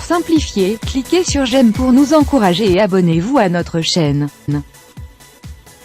simplifier, cliquez sur j'aime pour nous encourager et abonnez-vous à notre chaîne.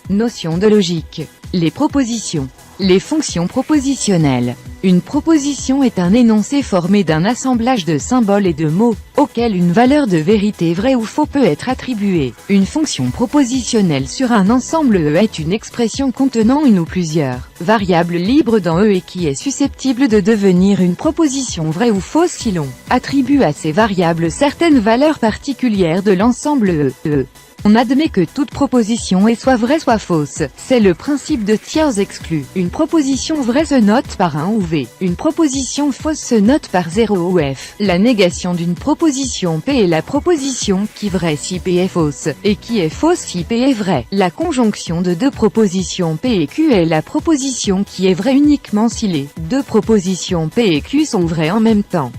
Notion de logique. Les propositions. Les fonctions propositionnelles. Une proposition est un énoncé formé d'un assemblage de symboles et de mots, auquel une valeur de vérité vraie ou faux peut être attribuée. Une fonction propositionnelle sur un ensemble E est une expression contenant une ou plusieurs variables libres dans E et qui est susceptible de devenir une proposition vraie ou fausse si l'on attribue à ces variables certaines valeurs particulières de l'ensemble E. On admet que toute proposition est soit vraie soit fausse. C'est le principe de tiers exclus. Une proposition vraie se note par 1 ou V. Une proposition fausse se note par 0 ou F. La négation d'une proposition P est la proposition qui est vraie si P est fausse, et qui est fausse si P est vraie. La conjonction de deux propositions P et Q est la proposition qui est vraie uniquement si les deux propositions P et Q sont vraies en même temps.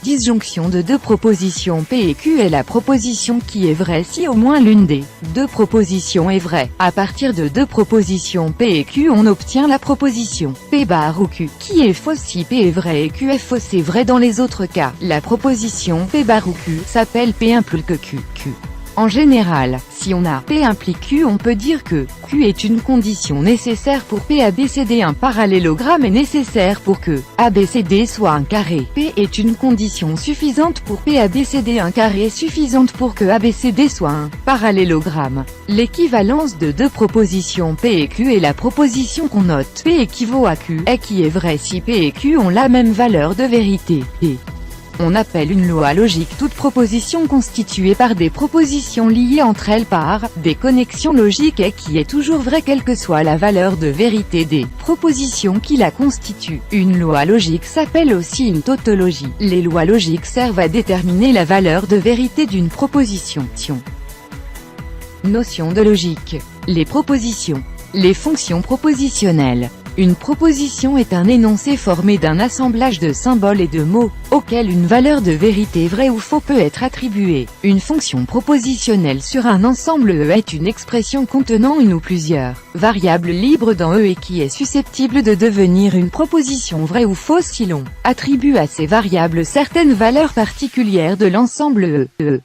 Disjonction de deux propositions P et Q est la proposition qui est vraie si au moins l'une des deux propositions est vraie. À partir de deux propositions P et Q on obtient la proposition P bar ou Q, qui est fausse si P est vrai et Q est fausse et vrai dans les autres cas. La proposition P bar ou Q s'appelle P implique Q. En général, si on a P implique Q, on peut dire que Q est une condition nécessaire pour P ABCD. Un parallélogramme est nécessaire pour que ABCD soit un carré. P est une condition suffisante pour P ABCD. Un carré est suffisante pour que ABCD soit un parallélogramme. L'équivalence de deux propositions P et Q est la proposition qu'on note. P équivaut à Q, et qui est vrai si P et Q ont la même valeur de vérité. On appelle une loi logique toute proposition constituée par des propositions liées entre elles par des connexions logiques et qui est toujours vraie quelle que soit la valeur de vérité des propositions qui la constituent. Une loi logique s'appelle aussi une tautologie. Les lois logiques servent à déterminer la valeur de vérité d'une proposition. Notion de logique. Les propositions. Les fonctions propositionnelles. Une proposition est un énoncé formé d'un assemblage de symboles et de mots, auquel une valeur de vérité vraie ou faux peut être attribuée. Une fonction propositionnelle sur un ensemble E est une expression contenant une ou plusieurs variables libres dans E et qui est susceptible de devenir une proposition vraie ou fausse si l'on attribue à ces variables certaines valeurs particulières de l'ensemble E.